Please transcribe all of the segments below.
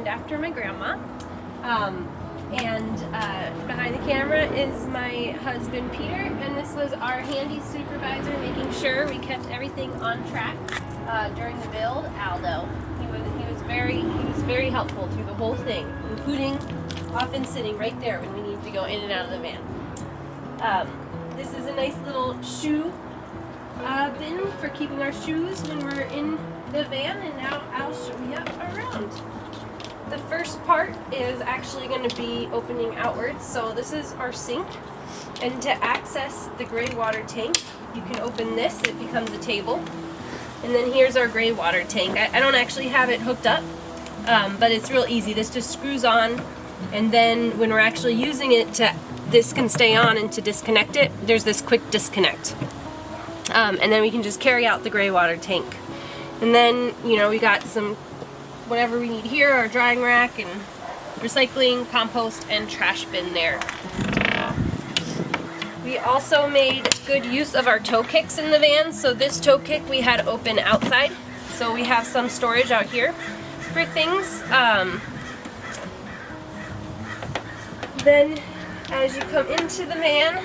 named after my grandma. And behind the camera is my husband Peter, and this was our handy supervisor making sure we kept everything on track during the build, Aldo. He was very helpful through the whole thing, including often sitting right there when we need to go in and out of the van. This is a nice little shoe bin for keeping our shoes when we're in the van, and now I'll show you around. The first part is actually going to be opening outwards. So this is our sink, and to access the gray water tank, you can open this, it becomes a table. And then here's our gray water tank. I don't actually have it hooked up, but it's real easy. This just screws on, and then when we're actually using it, this can stay on, and to disconnect it, there's this quick disconnect. And then we can just carry out the gray water tank. And then, you know, we got some whatever we need here, our drying rack and recycling, compost, and trash bin there. We also made good use of our toe kicks in the van. So this toe kick we had open outside, so we have some storage out here for things. Then as you come into the van,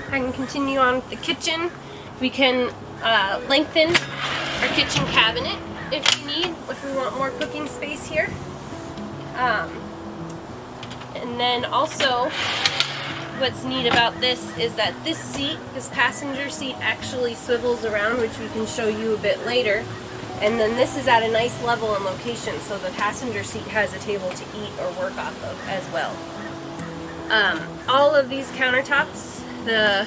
I can continue on with the kitchen. We can lengthen our kitchen cabinet if we want more cooking space here. And then also, what's neat about this is that this passenger seat actually swivels around, which we can show you a bit later. And then this is at a nice level and location, so the passenger seat has a table to eat or work off of as well. All of these countertops, the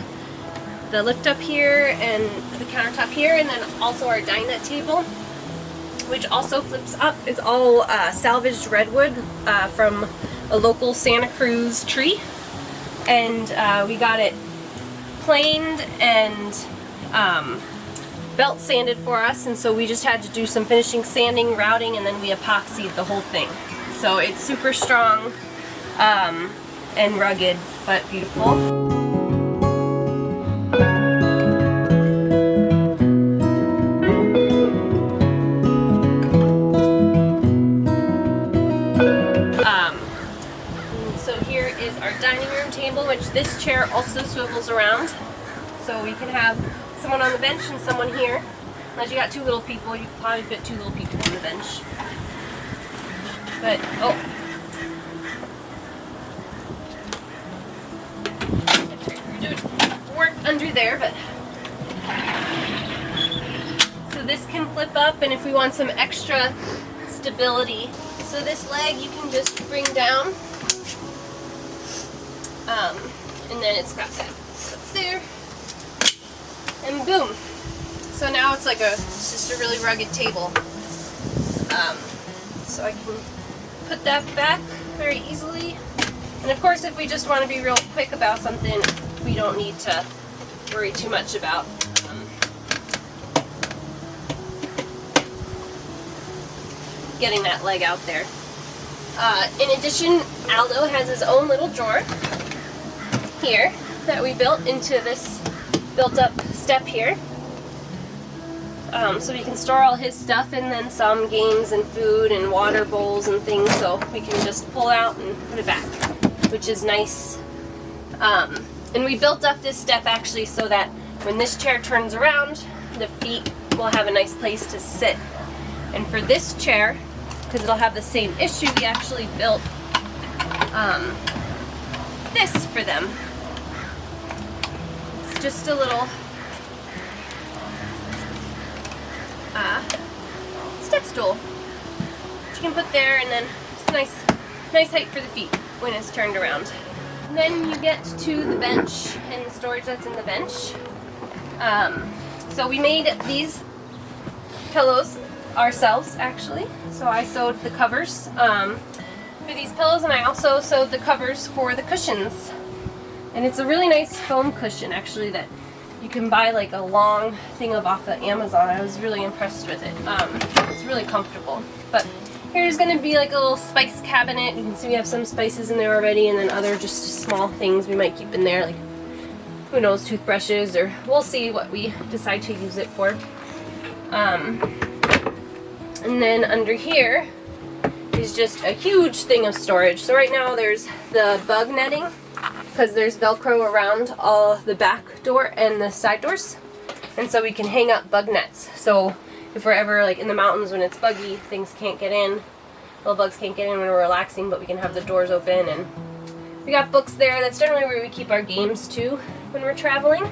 lift up here and the countertop here, and then also our dinette table, which also flips up, is all salvaged redwood from a local Santa Cruz tree. And we got it planed and belt sanded for us, and so we just had to do some finishing sanding, routing, and then we epoxied the whole thing. So it's super strong and rugged, but beautiful. Dining room table, which this chair also swivels around, so we can have someone on the bench and someone here. Unless you got two little people, you could probably fit two little people on the bench. But we're doing work under there, but so this can flip up, and if we want some extra stability, so this leg you can just bring down. And then it's got that up there, and boom. So now it's just a really rugged table. So I can put that back very easily. And of course, if we just want to be real quick about something, we don't need to worry too much about getting that leg out there. In addition, Aldo has his own little drawer here that we built into this built-up step here, so we can store all his stuff, and then some games and food and water bowls and things, so we can just pull out and put it back, which is nice. And we built up this step actually so that when this chair turns around, the feet will have a nice place to sit. And for this chair, because it'll have the same issue, we actually built this for them. Just a little step stool which you can put there, and then it's a nice height for the feet when it's turned around. And then you get to the bench and the storage that's in the bench. So we made these pillows ourselves actually. So I sewed the covers for these pillows, and I also sewed the covers for the cushions. And it's a really nice foam cushion actually that you can buy like a long thing of off of Amazon. I was really impressed with it. It's really comfortable. But here's going to be like a little spice cabinet. You can see we have some spices in there already, and then other just small things we might keep in there, like who knows, toothbrushes, or we'll see what we decide to use it for. And then under here is just a huge thing of storage. So right now there's the bug netting, because there's Velcro around all the back door and the side doors. And so we can hang up bug nets. So if we're ever like in the mountains when it's buggy, things can't get in. Little bugs can't get in when we're relaxing, but we can have the doors open. And we got books there. That's generally where we keep our games too when we're traveling.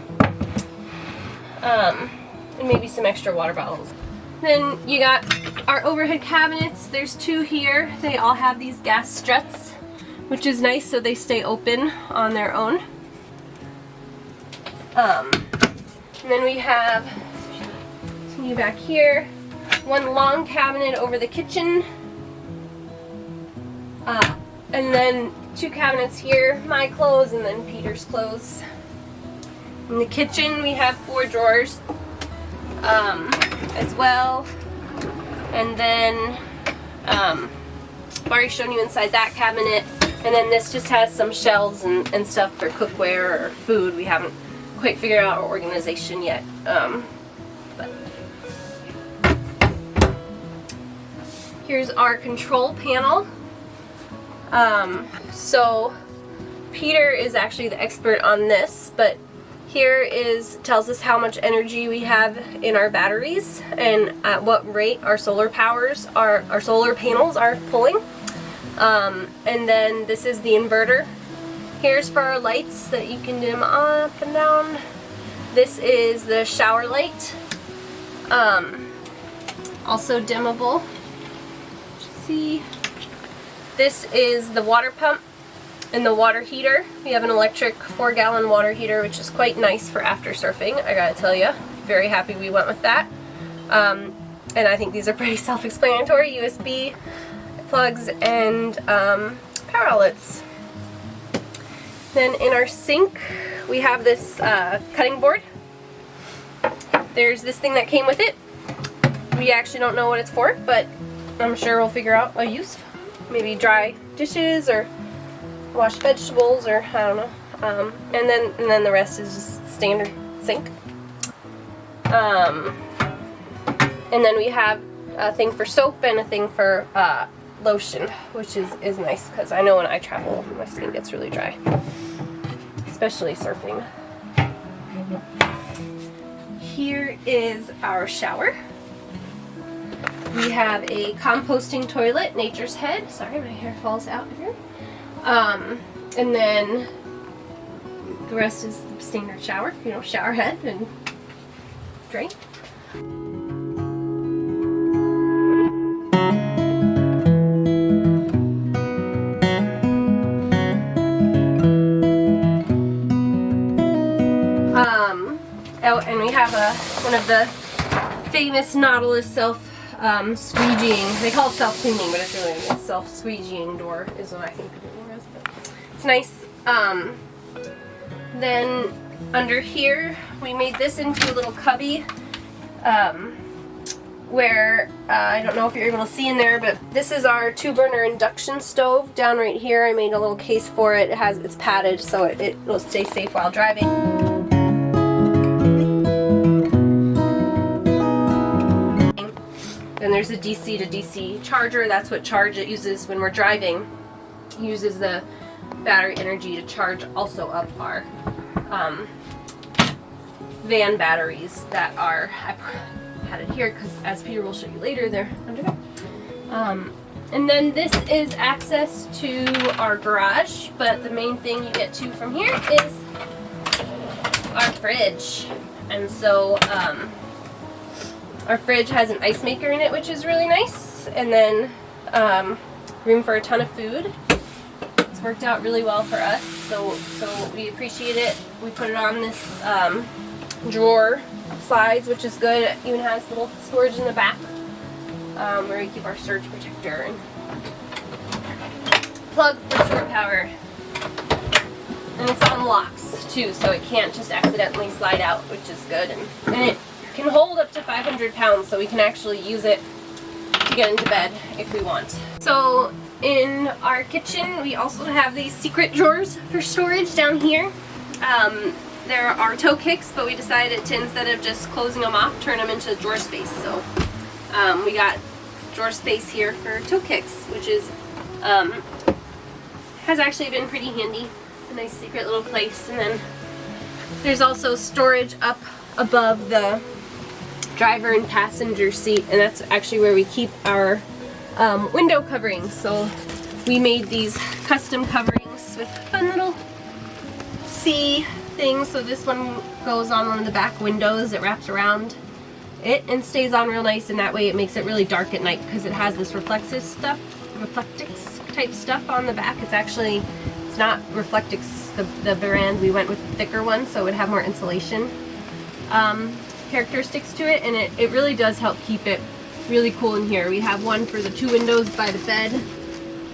And maybe some extra water bottles. Then you got our overhead cabinets. There's 2 here. They all have these gas struts, which is nice so they stay open on their own. And then we have you back here, one long cabinet over the kitchen, and then 2 cabinets here, my clothes and then Peter's clothes. In the kitchen we have 4 drawers as well, and then I've already shown you inside that cabinet, and then this just has some shelves and stuff for cookware or food. We haven't quite figured out our organization yet. But here's our control panel. So Peter is actually the expert on this, but here tells us how much energy we have in our batteries and at what rate our solar panels are pulling. And then this is the inverter. Here's for our lights that you can dim up and down. This is the shower light, also dimmable. See, this is the water pump and the water heater. We have an electric 4-gallon water heater, which is quite nice for after surfing, I gotta tell you. Very happy we went with that. And I think these are pretty self-explanatory. USB plugs and power outlets. Then in our sink, we have this cutting board. There's this thing that came with it. We actually don't know what it's for, but I'm sure we'll figure out a use. Maybe dry dishes or wash vegetables, or I don't know. And then the rest is just standard sink. And then we have a thing for soap and a thing for lotion, which is nice because I know when I travel my skin gets really dry, especially surfing. Here is our shower. We have a composting toilet, Nature's Head. Sorry, my hair falls out here. And then the rest is the standard shower, shower head and drain. Oh, and we have one of the famous Nautilus self-squeegeeing. They call it self-cleaning, but it's really a self-squeegeeing door is what I think of it as. But it's nice. Then under here, we made this into a little cubby where I don't know if you're able to see in there, but this is our 2-burner induction stove down right here. I made a little case for it. It's padded so it will stay safe while driving. And there's a DC to DC charger. That's what charge it uses when we're driving. It uses the battery energy to charge also up our van batteries that are, I had it here because as Peter will show you later, they're under there. And then this is access to our garage, but the main thing you get to from here is our fridge. And so our fridge has an ice maker in it, which is really nice, and then room for a ton of food. It's worked out really well for us, so we appreciate it. We put it on this drawer slides, which is good. It even has little storage in the back where we keep our surge protector and plug for shore power. And it's on locks too, so it can't just accidentally slide out, which is good. And it can hold up to 500 pounds, so we can actually use it to get into bed if we want. So in our kitchen, we also have these secret drawers for storage down here. There are toe kicks, but we decided to, instead of just closing them off, turn them into drawer space. So we got drawer space here for toe kicks, which is has actually been pretty handy. A nice secret little place. And then there's also storage up above the driver and passenger seat, and that's actually where we keep our window coverings. So we made these custom coverings with fun little C things. So this one goes on one of the back windows. It wraps around it and stays on real nice, and that way it makes it really dark at night because it has this reflectix type stuff on the back. It's not reflectix, the brand. We went with the thicker one, so it would have more insulation characteristics to it, and it really does help keep it really cool in here. We have one for the 2 windows by the bed,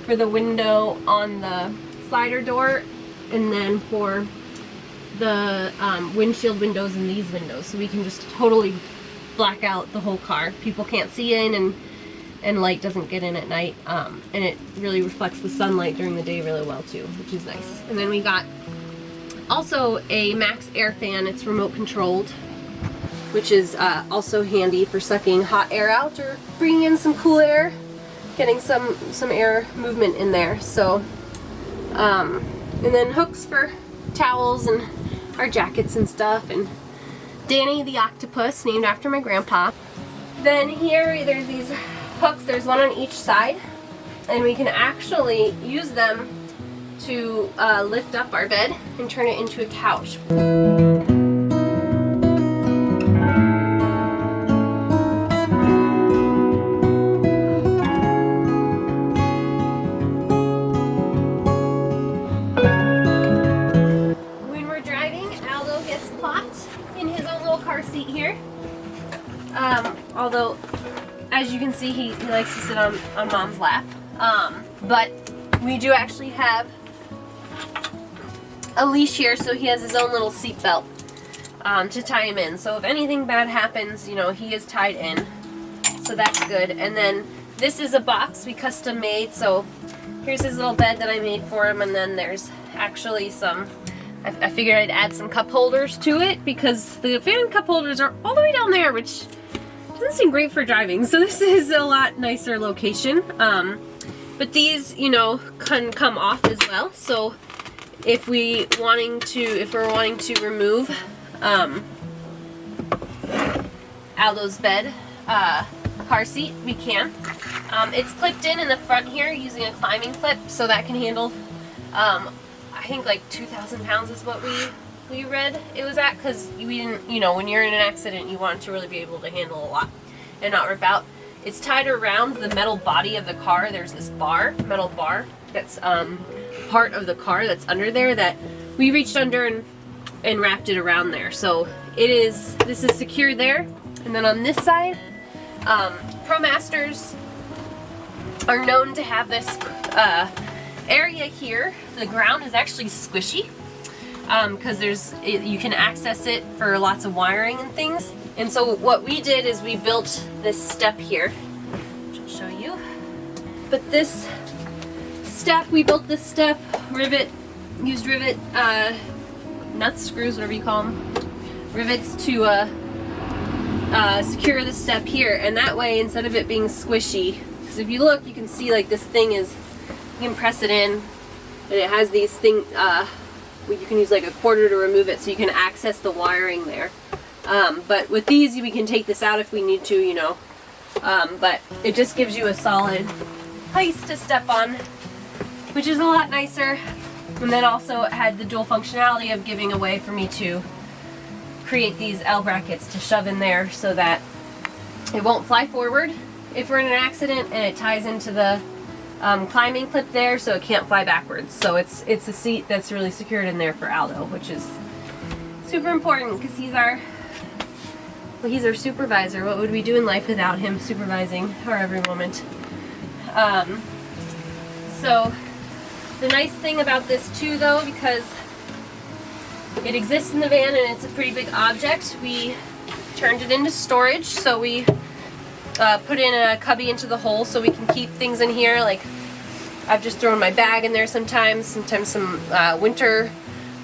for the window on the slider door, and then for the windshield windows in these windows, so we can just totally black out the whole car. People can't see in, and light doesn't get in at night, and it really reflects the sunlight during the day really well too, which is nice. And then we got also a Max air fan. It's remote controlled, which is also handy for sucking hot air out or bringing in some cool air, getting some air movement in there. So and then hooks for towels and our jackets and stuff, and Danny the octopus, named after my grandpa. Then here there's these hooks. There's one on each side, and we can actually use them to lift up our bed and turn it into a couch. When we're driving, Aldo gets plopped in his own little car seat here. Although, as you can see, he likes to sit on Mom's lap. But we do actually have a leash here, so he has his own little seat belt to tie him in. So if anything bad happens, you know, he is tied in. So that's good. And then this is a box we custom made. So here's his little bed that I made for him, and then there's actually some, I figured I'd add some cup holders to it because the fan cup holders are all the way down there, which doesn't seem great for driving. So this is a lot nicer location. But these, you know, can come off as well. So if we're wanting to remove Aldo's bed car seat, we can. It's clipped in the front here using a climbing clip, so that can handle I think like 2,000 pounds is what we read it was at, because we didn't, you know, when you're in an accident you want it to really be able to handle a lot and not rip out. It's tied around the metal body of the car. There's this metal bar that's part of the car that's under there that we reached under and wrapped it around there. So this is secure there. And then on this side, ProMasters are known to have this area here. The ground is actually squishy because you can access it for lots of wiring and things. And so what we did is we built this step here, which I'll show you. But this step, we built this step, used rivet nuts, screws, whatever you call them, rivets to secure the step here. And that way, instead of it being squishy, because if you look, you can see like this thing is, you can press it in, and it has these things, you can use like a quarter to remove it so you can access the wiring there. But with these, we can take this out if we need to, you know. But it just gives you a solid place to step on, which is a lot nicer. And then also it had the dual functionality of giving a way for me to create these L brackets to shove in there so that it won't fly forward if we're in an accident, and it ties into the climbing clip there so it can't fly backwards. So it's a seat that's really secured in there for Aldo, which is super important because he's our supervisor. What would we do in life without him supervising our every moment? So the nice thing about this too, though, because it exists in the van and it's a pretty big object, we turned it into storage. So we put in a cubby into the hole so we can keep things in here. Like I've just thrown my bag in there sometimes some winter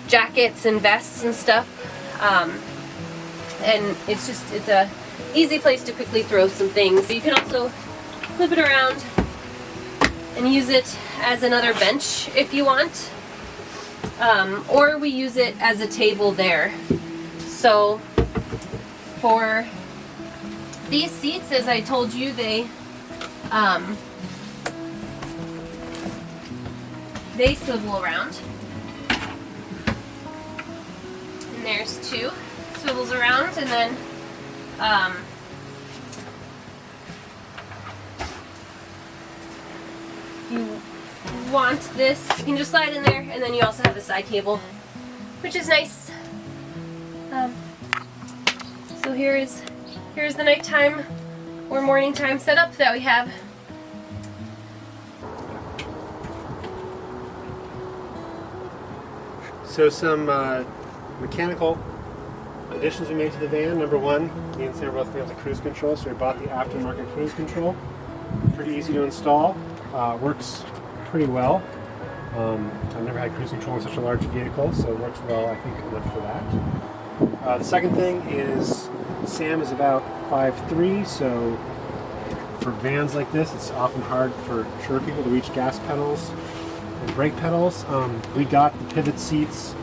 jackets and vests and stuff. And it's a easy place to quickly throw some things. But you can also flip it around and use it as another bench if you want. Or we use it as a table there. So for these seats, as I told you, they swivel around. And there's two swivels around, and then you want this, you can just slide in there, and then you also have a side table, which is nice. So here's the nighttime or morning time setup that we have. So some mechanical additions we made to the van. Number one, me and Sam both have the cruise control, so we bought the aftermarket cruise control. Pretty easy to install. Works pretty well. I've never had cruise control in such a large vehicle, so it works well, I think, enough for that. The second thing is Sam is about 5'3", so for vans like this, it's often hard for short people to reach gas pedals and brake pedals. We got the pivot seats,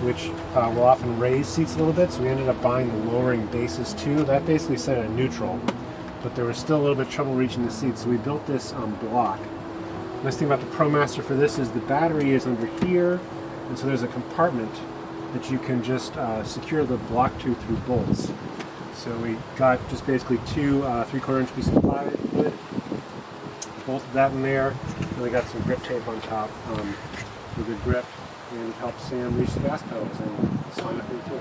which will often raise seats a little bit, so we ended up buying the lowering bases too. That basically set it at neutral, but there was still a little bit of trouble reaching the seats, so we built this block. Nice thing about the ProMaster for this is the battery is under here, and so there's a compartment that you can just secure the block to through bolts. So we got just basically two 3/4 inch pieces of plywood, bolted that in there, and we got some grip tape on top for good grip, and it helps Sam reach the gas pedals and so on too. So.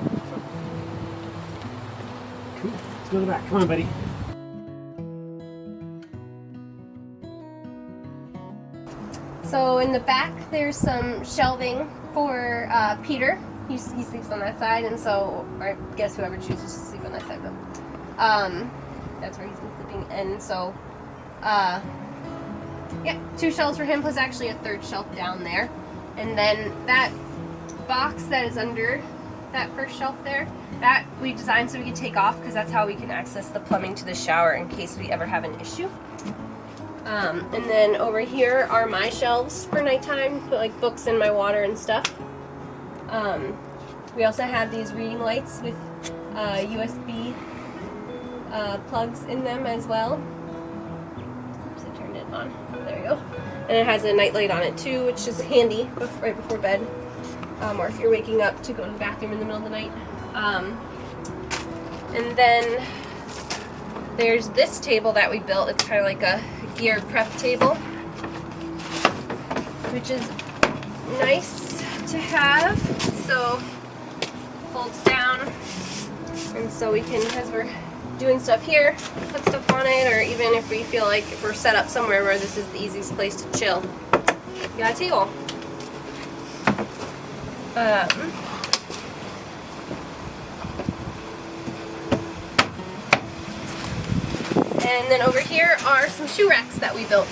Cool, let's go to the back. Come on, buddy. So in the back, there's some shelving for Peter. He sleeps on that side, and so I guess whoever chooses to sleep on that side, but that's where he's been sleeping. And so, yeah, two shelves for him, plus actually a third shelf down there. And then that box that is under that first shelf there, that we designed so we can take off, because that's how we can access the plumbing to the shower in case we ever have an issue. And then over here are my shelves for nighttime, put like books and my water and stuff. We also have these reading lights with USB plugs in them as well. Oops, I turned it on. There we go. And it has a night light on it too, which is handy right before bed, or if you're waking up to go to the bathroom in the middle of the night. And then there's this table that we built. It's kind of like a gear prep table, which is nice to have. So folds down, and so we can, as we're doing stuff here, put stuff on it, or even if we feel like if we're set up somewhere where this is the easiest place to chill, you got a table. And then over here are some shoe racks that we built.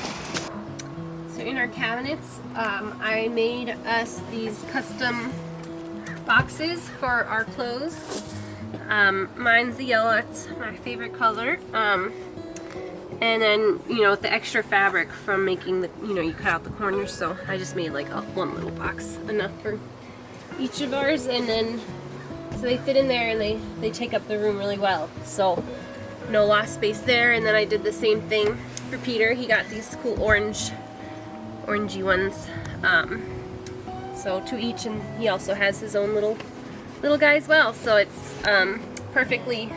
So in our cabinets, I made us these custom boxes for our clothes. Mine's the yellow, that's my favorite color. And then, you know, with the extra fabric from making the, you know, you cut out the corners, so I just made like one little box, enough for each of ours, and then, so they fit in there and they take up the room really well. So no lost space there. And then I did the same thing for Peter. He got these cool orangey ones. So two each, and he also has his own little guy as well. So it's perfectly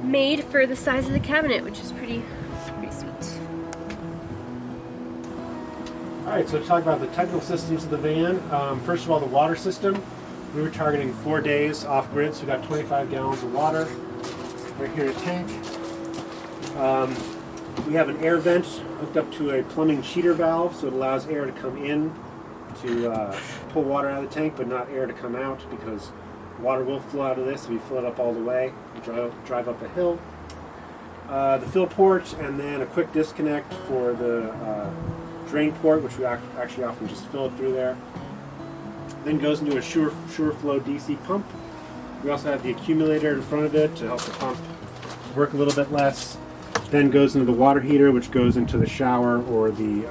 made for the size of the cabinet, which is pretty sweet. Alright, so to talk about the technical systems of the van, first of all, the water system. We were targeting 4 days off grid, so we got 25 gallons of water. Right here in a tank. We have an air vent hooked up to a plumbing cheater valve, so it allows air to come in to pull water out of the tank, but not air to come out, because water will flow out of this if you fill it up all the way. You drive up a hill. The fill port, and then a quick disconnect for the drain port, which we actually often just fill it through there. Then goes into a sure flow DC pump. We also have the accumulator in front of it to help the pump work a little bit less. then goes into the water heater, which goes into the shower or the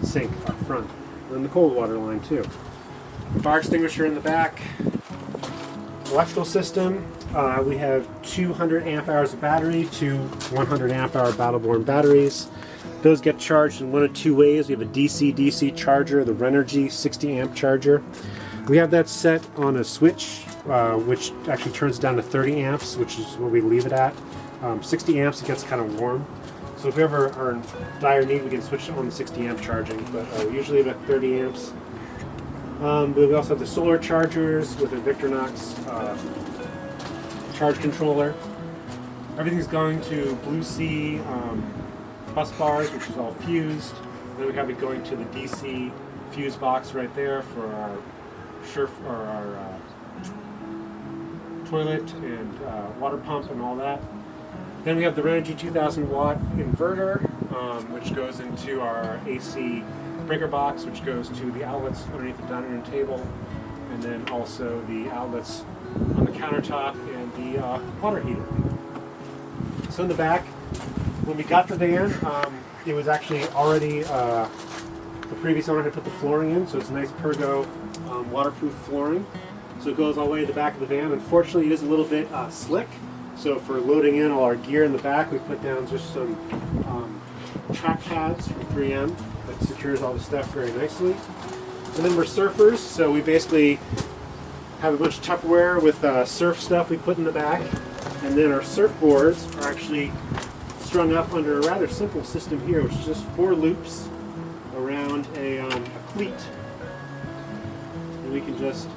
sink up front. And then the cold water line too. Fire extinguisher in the back. Electrical system. We have 200 amp hours of battery, two 100 amp hour Battle-Born batteries. Those get charged in one of two ways. We have a DC-DC charger, the Renergy 60 amp charger. We have that set on a switch, which actually turns down to 30 amps, which is what we leave it at. 60 amps, it gets kind of warm. So if we ever are in dire need, we can switch it on the 60 amp charging, but usually about 30 amps. But we also have the solar chargers with a Victorinox charge controller. Everything's going to Blue Sea bus bars, which is all fused. Then we have it going to the DC fuse box right there for our toilet and water pump and all that. Then we have the Renergy 2000 watt inverter, which goes into our AC breaker box, which goes to the outlets underneath the dining room table, and then also the outlets on the countertop and the water heater. So in the back, when we got the van, it was actually already, the previous owner had put the flooring in, so it's nice Pergo waterproof flooring. So it goes all the way to the back of the van. Unfortunately, it is a little bit slick, so for loading in all our gear in the back, we put down just some track pads from 3M that secures all the stuff very nicely. And then we're surfers, so we basically have a bunch of Tupperware with surf stuff we put in the back, and then our surfboards are actually strung up under a rather simple system here, which is just 4 loops around a cleat. And we can just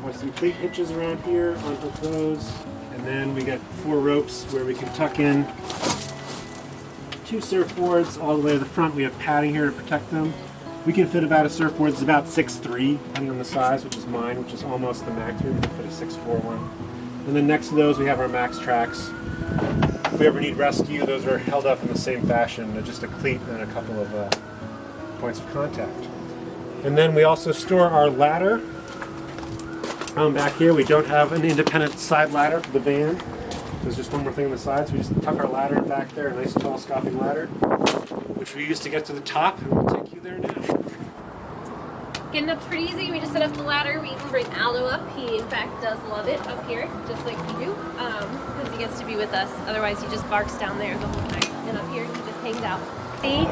have some cleat hitches around here, unhook those, and then we got 4 ropes where we can tuck in 2 surfboards all the way to the front. We have padding here to protect them. We can fit about a surfboard that's about 6'3", depending on the size, which is mine, which is almost the max. We can fit a 6'4" one. And then next to those we have our max tracks. If we ever need rescue, those are held up in the same fashion, just a cleat and a couple of points of contact. And then we also store our ladder back here. We don't have an independent side ladder for the van. There's just one more thing on the side, so we just tuck our ladder back there, a nice telescopic ladder, which we use to get to the top, and we'll take you there now. Getting up's pretty easy. We just set up the ladder. We even bring Aldo up. He, in fact, does love it up here, just like we do, because he gets to be with us. Otherwise, he just barks down there the whole time, and up here he just hangs out. See,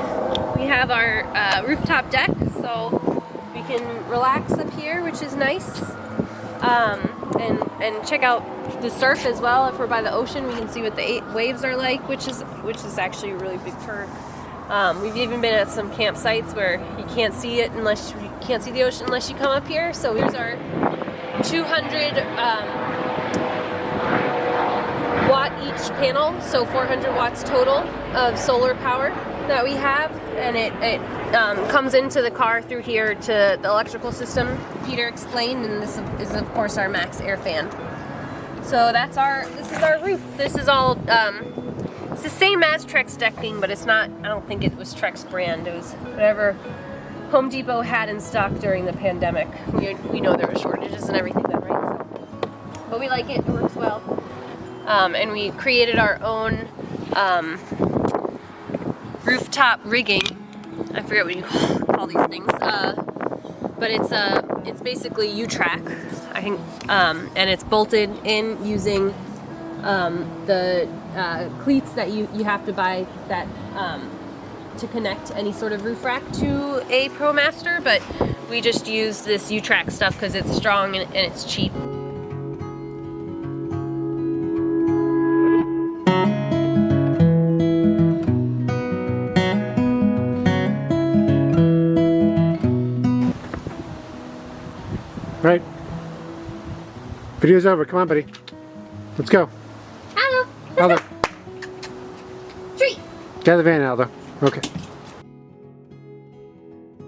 we have our rooftop deck, so we can relax up here, which is nice, and check out the surf as well. If we're by the ocean, we can see what the waves are like, which is actually a really big perk. We've even been at some campsites where you can't see it unless you can't see the ocean unless you come up here. So here's our 200 watt each panel, so 400 watts total of solar power that we have, and it comes into the car through here to the electrical system Peter explained, and this is of course our max air fan. So this is our roof. This is all it's the same as Trex decking, but it's not, I don't think it was Trex brand. It was whatever Home Depot had in stock during the pandemic. We know there were shortages and everything then, right? So, but we like it, it works well. And we created our own rooftop rigging. I forget what you call these things. But it's basically U-track, I think, and it's bolted in using the cleats that you have to buy that to connect any sort of roof rack to a ProMaster, but we just use this U-track stuff because it's strong and it's cheap. Right. Video's over. Come on, buddy. Let's go. Aldo. Aldo. Treat. Get out of the van, Aldo. Okay.